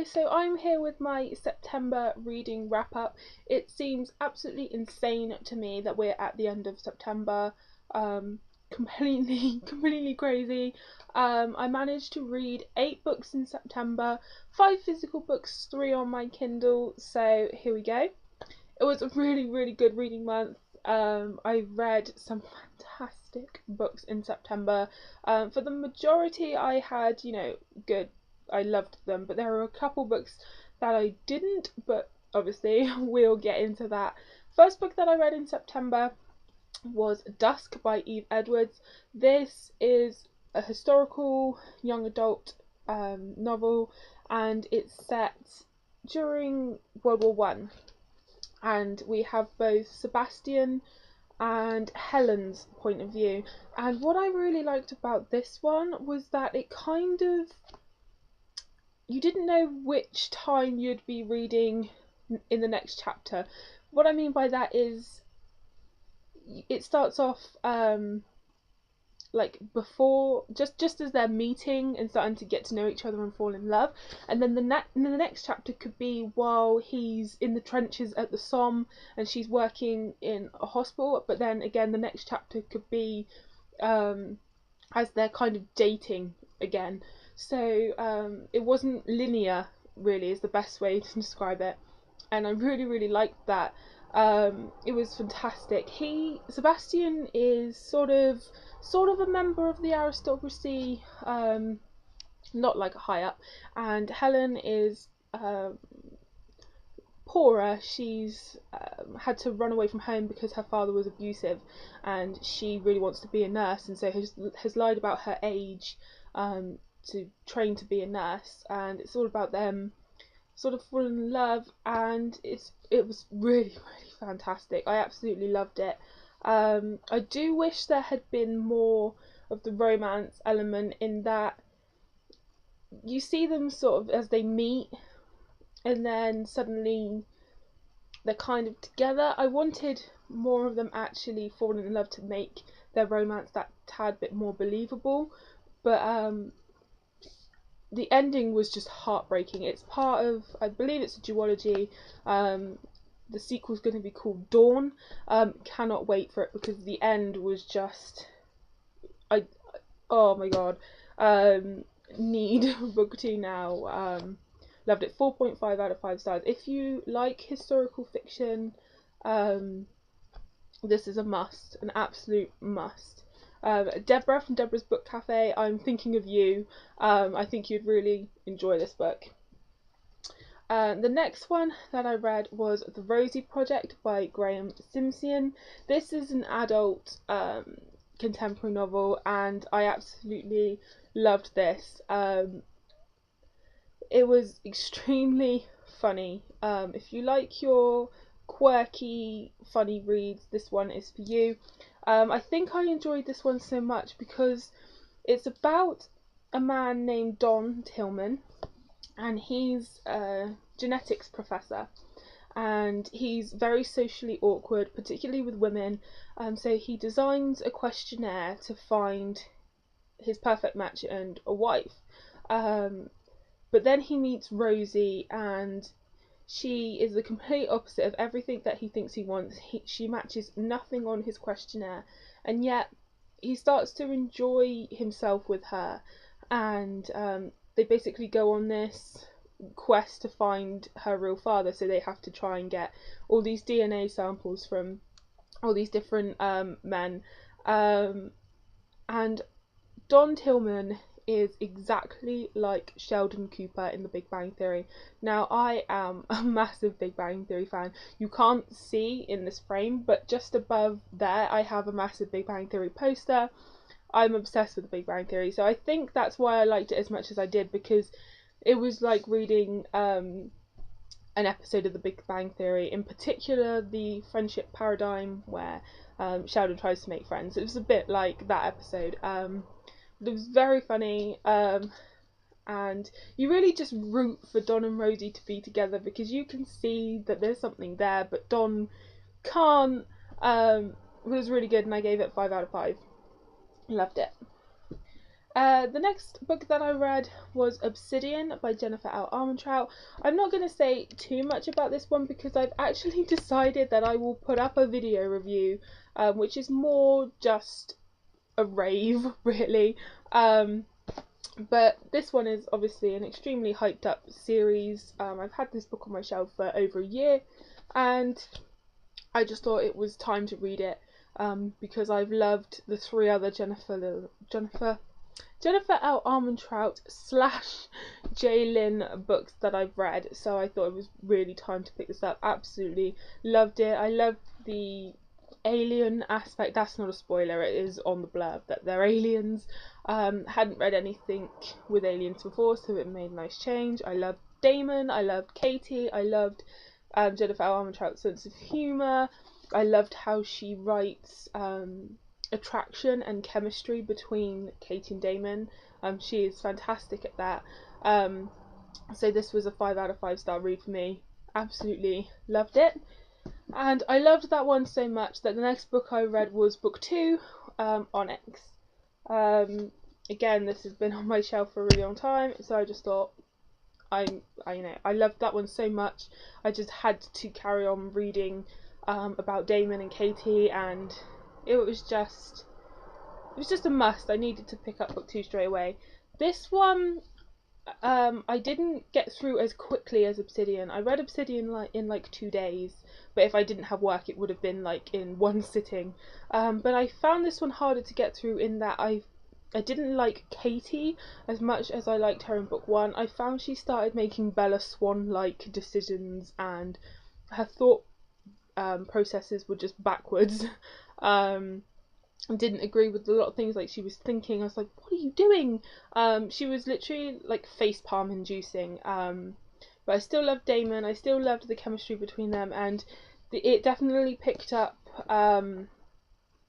guys, so I'm here with my September reading wrap up. It seems absolutely insane to me that we're at the end of September. Completely crazy. I managed to read 8 books in September, 5 physical books, 3 on my Kindle, so here we go. It was a really good reading month. I read some fantastic books in September. For the majority I had, good. I loved them, but there were a couple books that I didn't, but obviously we'll get into that. First book that I read in September was Dusk by Eve Edwards. This is a historical young adult novel, and it's set during World War One, and we have both Sebastian and Helen's point of view. And what I really liked about this one was that it kind of, you didn't know which time you'd be reading in the next chapter. What I mean by that is it starts off like before, just as they're meeting and starting to get to know each other and fall in love, and then the next chapter could be while he's in the trenches at the Somme and she's working in a hospital, but then again the next chapter could be as they're kind of dating again. So it wasn't linear, really, is the best way to describe it, and I really liked that. It was fantastic. Sebastian is sort of a member of the aristocracy, not like a high up, and Helen is poorer. She's had to run away from home because her father was abusive, and she really wants to be a nurse, and so has lied about her age to train to be a nurse, and it's all about them sort of falling in love, and it was really fantastic. I absolutely loved it. I do wish there had been more of the romance element, in that you see them sort of as they meet and then suddenly they're kind of together. I wanted more of them actually falling in love to make their romance that tad bit more believable, but the ending was just heartbreaking. It's part of, I believe it's a duology. The sequel's going to be called Dawn. Cannot wait for it, because the end was just, oh my god. Need book 2 now. Loved it. 4.5 out of 5 stars. If you like historical fiction, this is a must, an absolute must. Deborah from Deborah's Book Cafe, I'm thinking of you. I think you'd really enjoy this book. The next one that I read was The Rosie Project by Graham Simpson. This is an adult contemporary novel, and I absolutely loved this. It was extremely funny. If you like your quirky, funny reads, this one is for you. I think I enjoyed this one so much because it's about a man named Don Tillman, and he's a genetics professor, and he's very socially awkward, particularly with women. So he designs a questionnaire to find his perfect match and a wife. But then he meets Rosie, and she is the complete opposite of everything that he thinks he wants. She matches nothing on his questionnaire, and yet he starts to enjoy himself with her, and they basically go on this quest to find her real father. So they have to try and get all these DNA samples from all these different men, and Don Tillman is exactly like Sheldon Cooper in The Big Bang Theory. Now, I am a massive Big Bang Theory fan. You can't see in this frame, but just above there I have a massive Big Bang Theory poster. I'm obsessed with The Big Bang Theory, so I think that's why I liked it as much as I did, because it was like reading an episode of The Big Bang Theory, in particular the friendship paradigm where Sheldon tries to make friends. It was a bit like that episode. It was very funny, and you really just root for Don and Rosie to be together, because you can see that there's something there, but Don can't. It was really good, and I gave it 5 out of 5. Loved it. The next book that I read was Obsidian by Jennifer L. Armentrout. I'm not going to say too much about this one because I've actually decided that I will put up a video review, which is more just a rave, really. But this one is obviously an extremely hyped up series. I've had this book on my shelf for over a year, and I just thought it was time to read it, because I've loved the three other Jennifer L. Armentrout / J. books that I've read, so I thought it was really time to pick this up. Absolutely loved it. I loved the alien aspect. That's not a spoiler, it is on the blurb that they're aliens. Hadn't read anything with aliens before, so it made a nice change. I loved Damon, I loved Katie, I loved Jennifer L. Armentrout's sense of humour. I loved how she writes attraction and chemistry between Katie and Damon. She is fantastic at that. So this was a 5 out of 5 star read for me. Absolutely loved it. And I loved that one so much that the next book I read was book 2, Onyx. Again, this has been on my shelf for a really long time, so I just thought, I loved that one so much. I just had to carry on reading about Damon and Katie, and it was just a must. I needed to pick up book 2 straight away. This one, I didn't get through as quickly as Obsidian. I read Obsidian in 2 days, but if I didn't have work it would have been in one sitting. But I found this one harder to get through in that I didn't like Katie as much as I liked her in book 1. I found she started making Bella Swan-like decisions, and her thought processes were just backwards. Didn't agree with a lot of things she was thinking. I was like, what are you doing? She was literally facepalm inducing. But I still loved Damon, I still loved the chemistry between them, and it definitely picked up.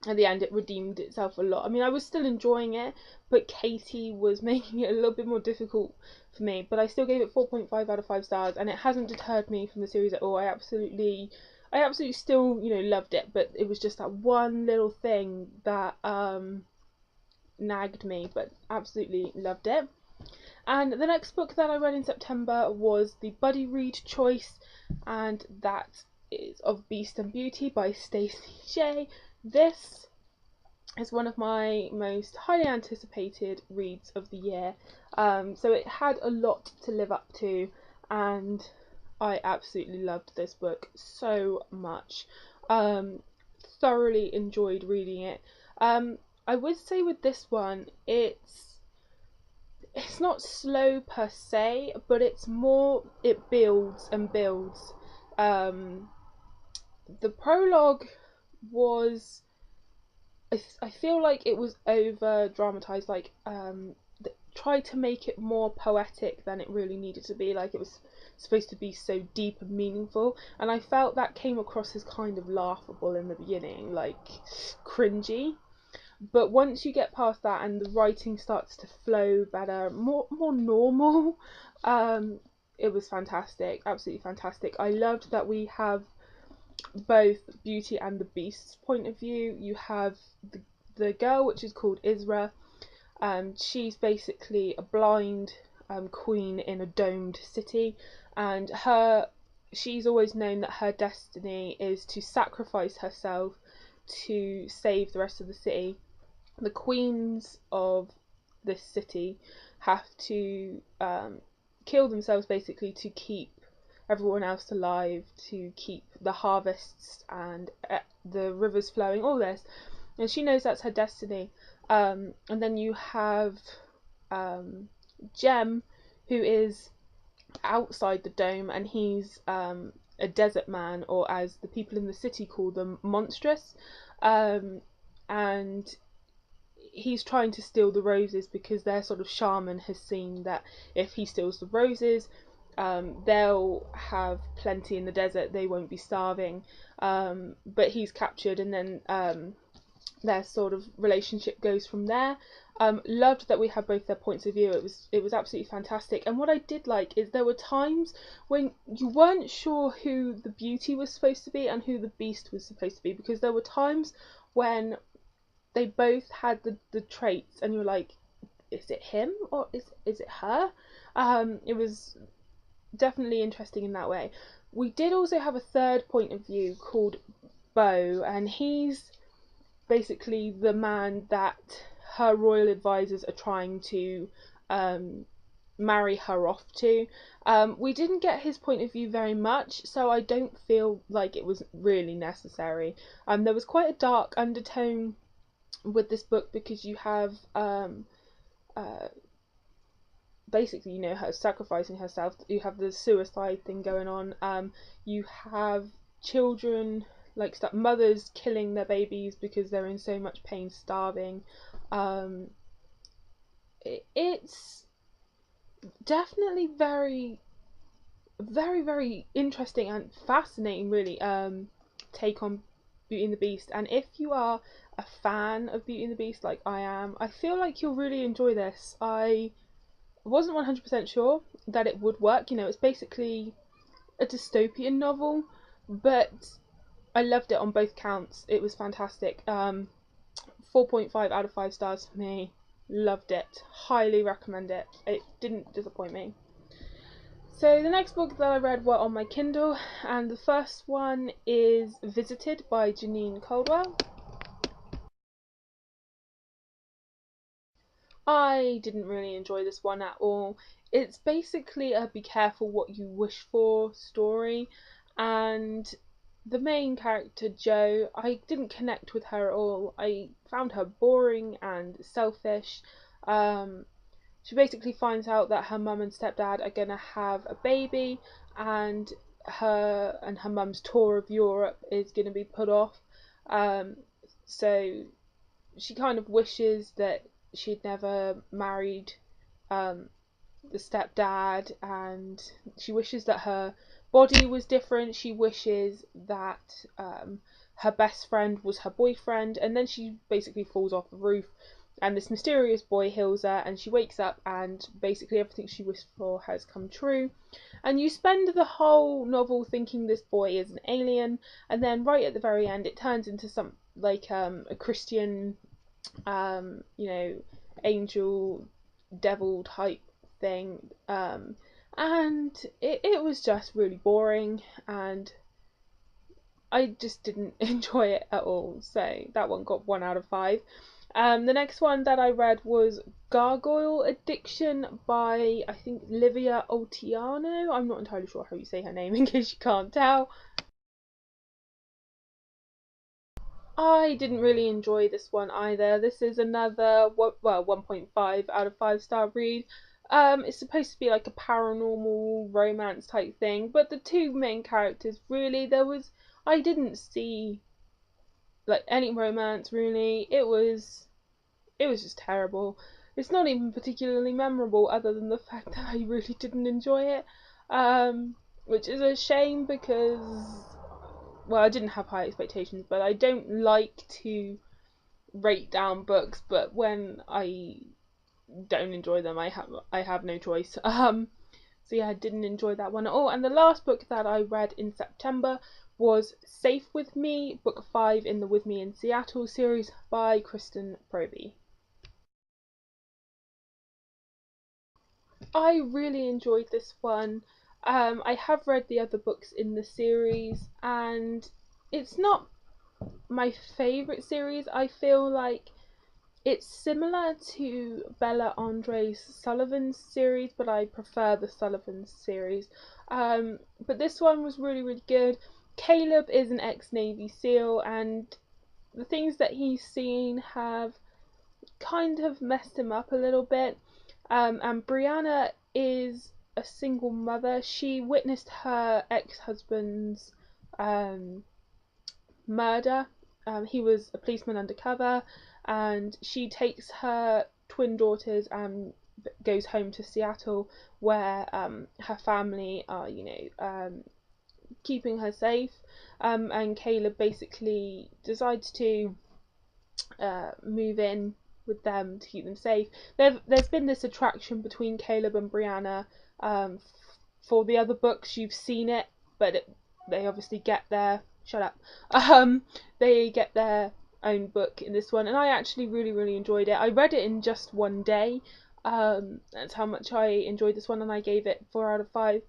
At the end it redeemed itself a lot. I mean, I was still enjoying it, but Katie was making it a little bit more difficult for me, but I still gave it 4.5 out of 5 stars, and it hasn't deterred me from the series at all. I absolutely still, loved it, but it was just that one little thing that nagged me, but absolutely loved it. And the next book that I read in September was the buddy read choice, and that is Of Beast and Beauty by Stacey J. This is one of my most highly anticipated reads of the year. So it had a lot to live up to, and I absolutely loved this book so much. Thoroughly enjoyed reading it. I would say with this one, it's not slow per se, but it's more, it builds and builds. The prologue was, I feel like it was over dramatized, tried to make it more poetic than it really needed to be. It was supposed to be so deep and meaningful, and I felt that came across as kind of laughable in the beginning, cringy. But once you get past that and the writing starts to flow better, more normal, it was fantastic, absolutely fantastic. I loved that we have both Beauty and the Beast's point of view. You have the girl, which is called Isra. She's basically a blind queen in a domed city, and she's always known that her destiny is to sacrifice herself to save the rest of the city. The queens of this city have to kill themselves basically to keep everyone else alive, to keep the harvests and the rivers flowing, all this, and she knows that's her destiny. And then you have Jem, who is outside the dome, and he's a desert man, or as the people in the city call them, monstrous, and he's trying to steal the roses because their sort of shaman has seen that if he steals the roses, they'll have plenty in the desert, they won't be starving. But he's captured, and then their sort of relationship goes from there. Loved that we had both their points of view. It was absolutely fantastic. And what I did like is there were times when you weren't sure who the Beauty was supposed to be and who the Beast was supposed to be, because there were times when they both had the traits and you're like, is it him or is it her? It was definitely interesting in that way. We did also have a third point of view called Beau, and he's basically the man that her royal advisors are trying to marry her off to. We didn't get his point of view very much, so I don't feel like it was really necessary. There was quite a dark undertone with this book because you have basically, you know, her sacrificing herself. You have the suicide thing going on. You have children, like mothers killing their babies because they're in so much pain, starving. It's definitely very, very, very interesting and fascinating, really. Take on Beauty and the Beast, and if you are a fan of Beauty and the Beast like I am, I feel like you'll really enjoy this. I wasn't 100% sure that it would work. You know, it's basically a dystopian novel, but I loved it on both counts. It was fantastic. 4.5 out of 5 stars for me. Loved it. Highly recommend it. It didn't disappoint me. So the next book that I read were on my Kindle, and the first one is Visited by Janine Caldwell. I didn't really enjoy this one at all. It's basically a be careful what you wish for story, and the main character, Jo, I didn't connect with her at all. I found her boring and selfish. She basically finds out that her mum and stepdad are gonna have a baby, and her mum's tour of Europe is gonna be put off. So she kind of wishes that she'd never married the stepdad, and she wishes that her body was different. She wishes that her best friend was her boyfriend, and then she basically falls off the roof, and this mysterious boy heals her, and she wakes up, and basically everything she wished for has come true. And you spend the whole novel thinking this boy is an alien, and then right at the very end it turns into some like a Christian you know, angel devil type thing, and it was just really boring, and I just didn't enjoy it at all. So that one got 1 out of 5. The next one that I read was Gargoyle Addiction by, I think, Livia Oltiano. I'm not entirely sure how you say her name in case you can't tell. I didn't really enjoy this one either. This is another 1.5 out of 5 star read. It's supposed to be like a paranormal romance type thing, but the two main characters, really, I didn't see like any romance really. It was just terrible. It's not even particularly memorable other than the fact that I really didn't enjoy it. Which is a shame because, well, I didn't have high expectations, but I don't like to rate down books, but when I don't enjoy them, I have no choice. So yeah, I didn't enjoy that one at all. And the last book that I read in September was Safe With Me, book 5 in the With Me in Seattle series by Kristen Proby. I really enjoyed this one. I have read the other books in the series, and it's not my favourite series. I feel like it's similar to Bella Andre's Sullivan's series, but I prefer the Sullivan's series. But this one was really, really good. Caleb is an ex-Navy SEAL, and the things that he's seen have kind of messed him up a little bit. And Brianna is a single mother. She witnessed her ex-husband's murder. He was a policeman undercover, and she takes her twin daughters and goes home to Seattle, where her family are, keeping her safe. And Caleb basically decides to move in with them to keep them safe. There's been this attraction between Caleb and Brianna. For the other books, you've seen it, but they obviously get there. Shut up. They get there own book in this one, and I actually really enjoyed it. I read it in just one day. That's how much I enjoyed this one, and I gave it 4 out of 5.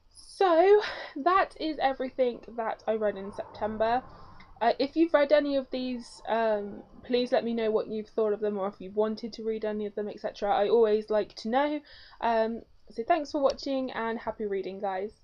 So that is everything that I read in September. If you've read any of these, please let me know what you've thought of them, or if you've wanted to read any of them, etc. I always like to know. So thanks for watching, and happy reading, guys.